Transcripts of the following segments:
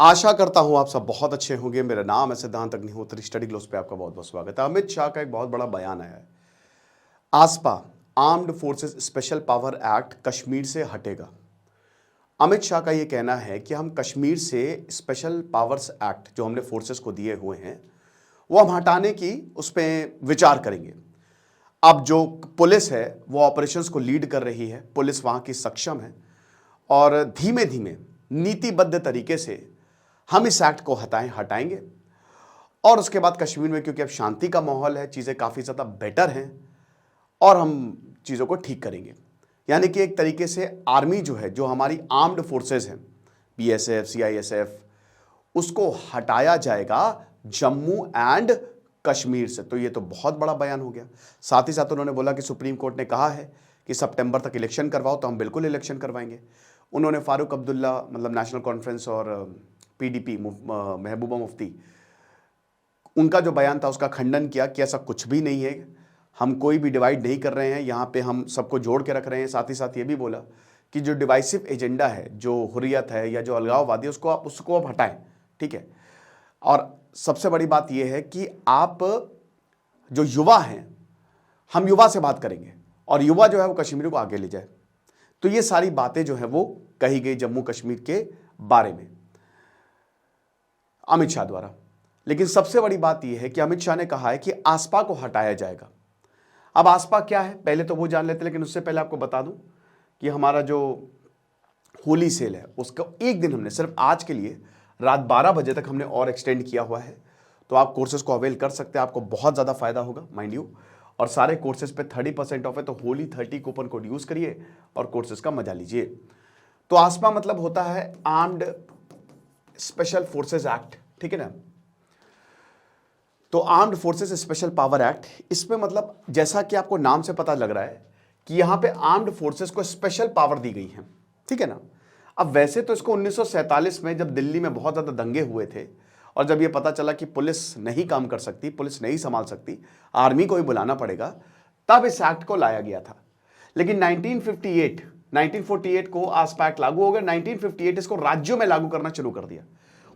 आशा करता हूं आप सब बहुत अच्छे होंगे। मेरा नाम है सिद्धांत अग्निहोत्री। स्टडी ग्लोस पे आपका बहुत बहुत स्वागत है। अमित शाह का एक बहुत बड़ा बयान आया है। आसपा armed forces special power act Kashmir से हटेगा। अमित शाह का यह कहना है कि हम कश्मीर से स्पेशल पावर्स एक्ट जो हमने फोर्सेस को दिए हुए हैं वो हम हटाने की उस पर विचार करेंगे। अब जो पुलिस है वो ऑपरेशंस को लीड कर रही है, पुलिस वहां की सक्षम है और धीमे धीमे नीतिबद्ध तरीके से हम इस एक्ट को हटाएंगे और उसके बाद कश्मीर में, क्योंकि अब शांति का माहौल है, चीज़ें काफ़ी ज़्यादा बेटर हैं और हम चीज़ों को ठीक करेंगे। यानी कि एक तरीके से आर्मी जो है, जो हमारी आर्म्ड फोर्सेस हैं, बीएसएफ, सीआईएसएफ, उसको हटाया जाएगा जम्मू एंड कश्मीर से। तो ये तो बहुत बड़ा बयान हो गया। साथ ही साथ उन्होंने बोला कि सुप्रीम कोर्ट ने कहा है कि सितंबर तक इलेक्शन करवाओ, तो हम बिल्कुल इलेक्शन करवाएंगे। उन्होंने फारूक अब्दुल्ला, मतलब नेशनल कॉन्फ्रेंस और पीडीपी महबूबा मुफ्ती, उनका जो बयान था उसका खंडन किया कि ऐसा कुछ भी नहीं है, हम कोई भी डिवाइड नहीं कर रहे हैं, यहाँ पे हम सबको जोड़ के रख रहे हैं। साथ ही साथ ये भी बोला कि जो डिवाइसिव एजेंडा है, जो हुर्रियत है या जो अलगाववादी, उसको आप हटाएं, ठीक है। और सबसे बड़ी बात यह है कि आप जो युवा हैं, हम युवा से बात करेंगे और युवा जो है वो कश्मीर को आगे ले जाए। तो ये सारी बातें जो है वो कही गई जम्मू कश्मीर के बारे में अमित शाह द्वारा। लेकिन सबसे बड़ी बात यह है कि अमित शाह ने कहा है कि आसपा को हटाया जाएगा। अब आसपा क्या है पहले तो वो जान लेते, लेकिन उससे पहले आपको बता दूं कि हमारा जो होली सेल है उसका एक दिन हमने सिर्फ आज के लिए रात 12 बजे तक हमने और एक्सटेंड किया हुआ है। तो आप कोर्सेज को अवेल कर सकते हैं, आपको बहुत ज़्यादा फायदा होगा माइंड यू। और सारे कोर्सेज पे 30% ऑफ है, तो होली 30 कूपन कोड यूज़ करिए और कोर्सेज का मजा लीजिए। तो आसपा मतलब होता है आर्म्ड स्पेशल फोर्सेज एक्ट, ठीक है ना। तो armed forces special power act, इसमें मतलब जैसा कि आपको नाम से पता लग रहा है कि यहां पे आर्म्ड फोर्सेस को स्पेशल पावर दी गई है, ठीक है ना। अब वैसे तो इसको 1947 में जब दिल्ली में बहुत ज़्यादा दंगे हुए थे और जब ये पता चला कि पुलिस नहीं काम कर सकती, पुलिस नहीं संभाल सकती, आर्मी को ही बुलाना पड़ेगा, तब इस एक्ट को लाया गया था। लेकिन 1948 को आसपा एक्ट लागू हो गया। 1958 इसको राज्यों में लागू करना शुरू कर दिया।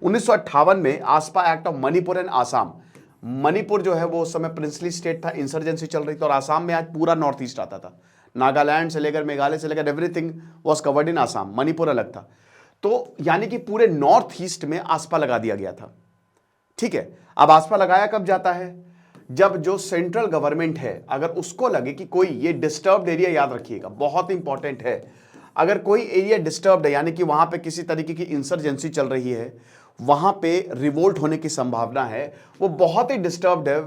1958 में आसपा act of Manipur and Assam, Manipur जो है वो उस समय प्रिंसली स्टेट था, इंसर्जेंसी चल रही थी, और आसाम में आज पूरा नॉर्थ ईस्ट आता था, नागालैंड से लेकर मेघालय से लेकर everything was covered in Assam, Manipur अलग था। तो यानी कि पूरे नॉर्थ ईस्ट में आसपा लगा दिया गया था, ठीक है। अब आसपा लगाया कब जाता है? जब जो सेंट्रल गवर्नमेंट है अगर उसको लगे कि कोई ये डिस्टर्ब्ड एरिया, याद रखिएगा बहुत इंपॉर्टेंट है, अगर कोई एरिया डिस्टर्ब्ड है यानी कि वहां पे किसी तरीके की इंसर्जेंसी चल रही है, वहां पे रिवोल्ट होने की संभावना है, वो बहुत ही डिस्टर्ब्ड है,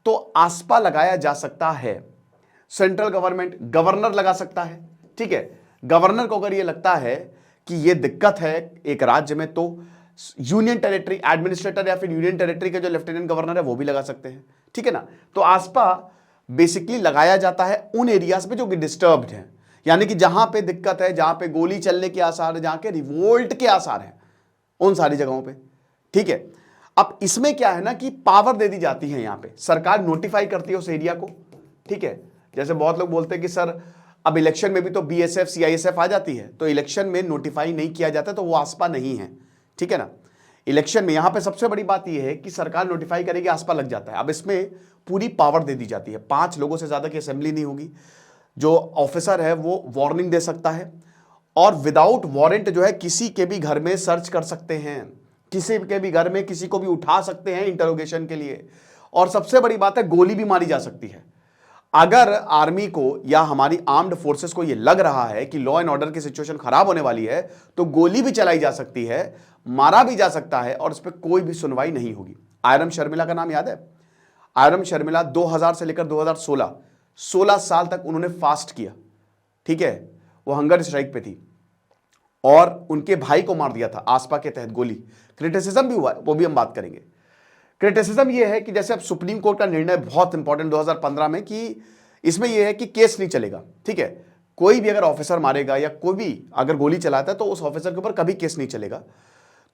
तो आसपा लगाया जा सकता है। सेंट्रल गवर्नमेंट, गवर्नर लगा सकता है, ठीक है। गवर्नर को अगर ये लगता है कि ये दिक्कत है एक राज्य में, तो यूनियन टेरिटरी एडमिनिस्ट्रेटर या फिर यूनियन टेरिटरी के जो लेफ्टिनेंट गवर्नर है वो भी लगा सकते हैं, ठीक है ना। तो आसपा बेसिकली लगाया जाता है उन एरियाज पे जो कि डिस्टर्ब्ड है, यानी कि जहां पे दिक्कत है, जहां पे गोली चलने के आसार है, जहां के रिवोल्ट के आसार हैं, उन सारी जगहों पे, ठीक है। अब इसमें क्या है ना कि पावर दे दी जाती है, यहां पे सरकार नोटिफाई करती है उस एरिया को, ठीक है। जैसे बहुत लोग बोलते हैं कि सर अब इलेक्शन में भी तो बीएसएफ सीआईएसएफ आ जाती है, तो इलेक्शन में नोटिफाई नहीं किया जाता, तो वो आसपा नहीं है, ठीक है ना। इलेक्शन में यहां पे सबसे बड़ी बात यह है कि सरकार नोटिफाई करेगी, आसपा लग जाता है। अब इसमें पूरी पावर दे दी जाती है, 5 लोगों से ज्यादा की असेंबली नहीं होगी, जो ऑफिसर है वो वार्निंग दे सकता है और विदाउट वारंट जो है किसी के भी घर में सर्च कर सकते हैं, किसी के भी घर में किसी को भी उठा सकते हैं इंटरोगेशन के लिए। और सबसे बड़ी बात है गोली भी मारी जा सकती है। अगर आर्मी को या हमारी आर्म्ड फोर्सेस को यह लग रहा है कि लॉ एंड ऑर्डर की सिचुएशन खराब होने वाली है, तो गोली भी चलाई जा सकती है, मारा भी जा सकता है और इस पर कोई भी सुनवाई नहीं होगी। आयरन शर्मिला का नाम याद है? आयरन शर्मिला 2000 से लेकर 2016 16 साल तक उन्होंने फास्ट किया, ठीक है। वो हंगर स्ट्राइक पे थी और उनके भाई को मार दिया था आसपा के तहत गोली। क्रिटिसिज्म भी हुआ, वो भी हम बात करेंगे। क्रिटिसिज्म ये है कि जैसे अब सुप्रीम कोर्ट का निर्णय बहुत इंपॉर्टेंट 2015 में, कि इसमें यह है कि केस नहीं चलेगा, ठीक है। कोई भी अगर ऑफिसर मारेगा या कोई भी अगर गोली चलाता है तो उस ऑफिसर के ऊपर कभी केस नहीं चलेगा।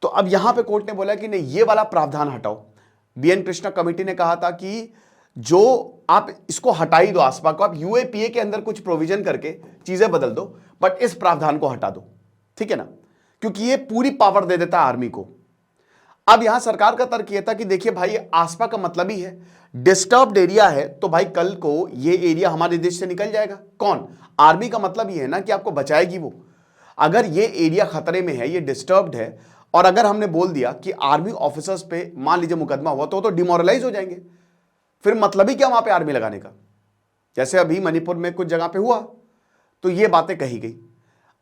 तो अब यहां पे कोर्ट ने बोला कि नहीं, ये वाला प्रावधान हटाओ। बीएन कृष्णा कमेटी ने कहा था कि जो आप इसको हटा ही दो, आसपा को आप यूएपीए के अंदर कुछ प्रोविजन करके चीजें बदल दो, बट इस प्रावधान को हटा दो, ठीक है ना, क्योंकि ये पूरी पावर दे देता है आर्मी को। अब यहां सरकार का तर्क यह था कि देखिए भाई, आसपा का मतलब ही है डिस्टर्ब्ड एरिया है, तो भाई कल को ये एरिया हमारे देश से निकल जाएगा। कौन? आर्मी का मतलब ये है ना कि आपको बचाएगी वो। अगर ये एरिया खतरे में है, ये डिस्टर्ब्ड है, और अगर हमने बोल दिया कि आर्मी ऑफिसर्स पे मान लीजिए मुकदमा हुआ, तो डिमोरलाइज हो जाएंगे। फिर मतलब ही क्या वहां पे आर्मी लगाने का? जैसे अभी मणिपुर में कुछ जगह पे हुआ, तो ये बातें कही गई।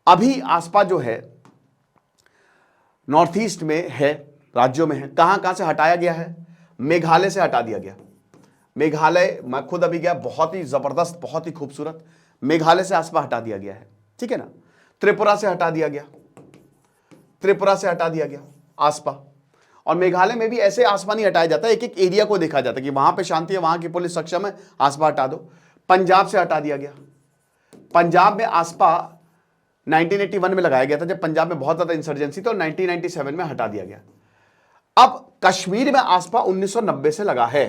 अभी आसपा जो है नॉर्थ ईस्ट में है, राज्यों में है। कहां कहां से हटाया गया है? मेघालय से हटा दिया गया। मेघालय मैं खुद अभी गया, बहुत ही जबरदस्त, बहुत ही खूबसूरत। मेघालय से आसपा हटा दिया गया है, ठीक है ना। त्रिपुरा से हटा दिया गया, त्रिपुरा से हटा दिया गया आसपा। और मेघालय में भी ऐसे आसपा नहीं हटाया जाता, एक एक एरिया को देखा जाता है कि वहां पे शांति है, वहां की पुलिस सक्षम है, आसपा हटा दो। पंजाब से हटा दिया गया। पंजाब में आसपा 1981 में लगाया गया था, जब पंजाब में बहुत ज्यादा इंसर्जेंसी, तो 1997 में हटा दिया गया। अब कश्मीर में आसपा 1990 से लगा है।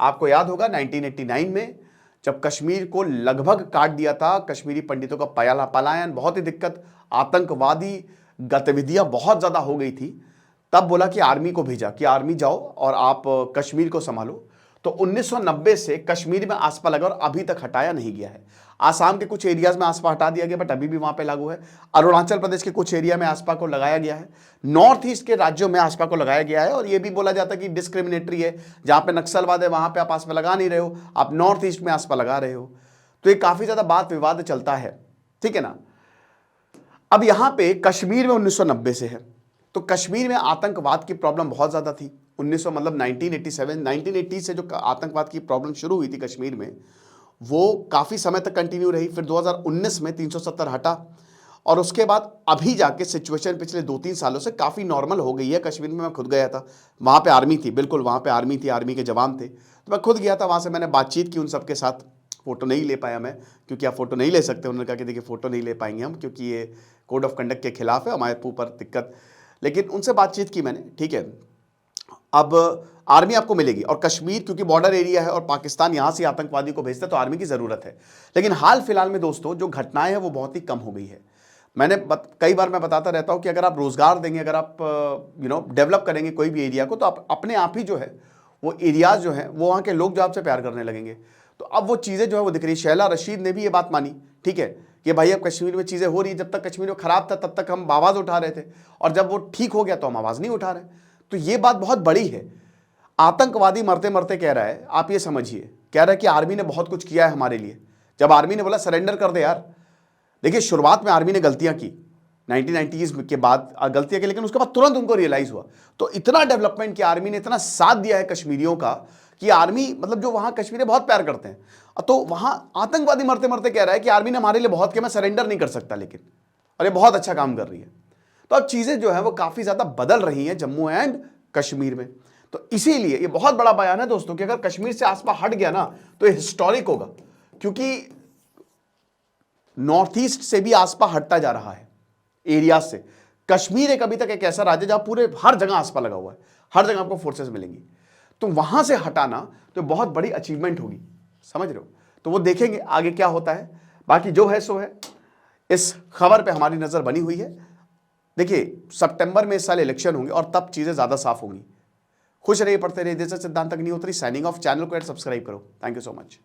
आपको याद होगा 1989 में जब कश्मीर को लगभग काट दिया था, कश्मीरी पंडितों का पलायन, बहुत ही दिक्कत, आतंकवादी गतिविधियां बहुत ज्यादा हो गई थी, तब बोला कि आर्मी को भेजा कि आर्मी जाओ और आप कश्मीर को संभालो। तो 1990 से कश्मीर में आसपा लगा और अभी तक हटाया नहीं गया है। आसाम के कुछ एरियाज में आसपा हटा दिया गया, बट अभी भी वहां पे लागू है। अरुणाचल प्रदेश के कुछ एरिया में आसपा को लगाया गया है। नॉर्थ ईस्ट के राज्यों में आसपा को लगाया गया है, और यह भी बोला जाता है कि डिस्क्रिमिनेटरी है। जहां पे नक्सलवाद है वहां पे आप आसपा लगा नहीं रहे हो, आप नॉर्थ ईस्ट में आसपा लगा रहे हो। तो ये काफी ज्यादा बात विवाद चलता है, ठीक है ना। अब यहां पे कश्मीर में 1990 से है, तो कश्मीर में आतंकवाद की प्रॉब्लम बहुत ज्यादा थी। 1900 मतलब 1980 से जो आतंकवाद की प्रॉब्लम शुरू हुई थी कश्मीर में, वो काफी समय तक कंटिन्यू रही। फिर 2019 में 370 हटा, और उसके बाद अभी जाके सिचुएशन पिछले 2-3 सालों से काफी नॉर्मल हो गई है। कश्मीर में मैं खुद गया था, वहां पे आर्मी थी, बिल्कुल वहां पे आर्मी थी, आर्मी के जवान थे, तो मैं खुद गया था। वहां से मैंने बातचीत की उन सबके साथ। फोटो नहीं ले पाया मैं, क्योंकि आप फोटो नहीं ले सकते। उन्होंने कहा कि देखिए फोटो नहीं ले पाएंगे हम, क्योंकि ये कोड ऑफ कंडक्ट के खिलाफ है, हमारे ऊपर दिक्कत। लेकिन उनसे बातचीत की मैंने, ठीक है। अब आर्मी आपको मिलेगी, और कश्मीर क्योंकि बॉर्डर एरिया है और पाकिस्तान यहां से आतंकवादी को भेजता है, तो आर्मी की जरूरत है। लेकिन हाल फिलहाल में दोस्तों जो घटनाएं हैं वो बहुत ही कम हो गई है। कई बार मैं बताता रहता हूं कि अगर आप रोजगार देंगे, अगर आप डेवलप करेंगे कोई भी एरिया को, तो आप अपने आप ही जो है वो एरियाज जो है वो वहां के लोग जो आपसे प्यार करने लगेंगे। तो अब वो चीजें जो है वो दिख रही है। शैला रशीद ने भी ये बात मानी, ठीक है, कि भाई अब कश्मीर में चीजें हो रही, जब तक कश्मीर में खराब था तब तक हम आवाज उठा रहे थे, और जब वो ठीक हो गया तो हम आवाज नहीं उठा रहे। तो ये बात बहुत बड़ी है। आतंकवादी मरते मरते कह रहा है, आप ये समझिए, कह रहा है कि आर्मी ने बहुत कुछ किया है हमारे लिए। जब आर्मी ने बोला सरेंडर कर दे यार, देखिए शुरुआत में आर्मी ने गलतियां की 1990s के बाद, गलतियां की, लेकिन उसके बाद तुरंत उनको रियलाइज हुआ। तो इतना डेवलपमेंट किया आर्मी ने, इतना साथ दिया है कश्मीरियों का कि आर्मी मतलब जो वहां कश्मीरी बहुत प्यार करते हैं। तो वहां आतंकवादी मरते मरते कह रहा है कि आर्मी ने हमारे लिए बहुत किया, मैं सरेंडर नहीं कर सकता, लेकिन अरे बहुत अच्छा काम कर रही है। तो अब चीजें जो है वो काफी ज्यादा बदल रही हैं जम्मू एंड कश्मीर में। तो इसीलिए ये बहुत बड़ा बयान है दोस्तों कि अगर कश्मीर से आसपा हट गया ना तो ये हिस्टोरिक होगा, क्योंकि नॉर्थ ईस्ट से भी आसपा हटता जा रहा है एरिया से। कश्मीर एक अभी तक एक ऐसा राज्य जहां पूरे हर जगह आसपा लगा हुआ है, हर जगह आपको फोर्सेस मिलेंगी। तो वहां से हटाना तो बहुत बड़ी अचीवमेंट होगी, समझ रहे हो। तो वो देखेंगे आगे क्या होता है। बाकी जो है सो है। इस खबर पे हमारी नजर बनी हुई है। देखिए सितंबर में इस साल इलेक्शन होंगे और तब चीजें ज्यादा साफ होंगी। खुश रहिए, पढ़ते रहिए। देश सिद्धांत अग्निहोत्री साइनिंग ऑफ। चैनल को सब्सक्राइब करो। Thank you so much.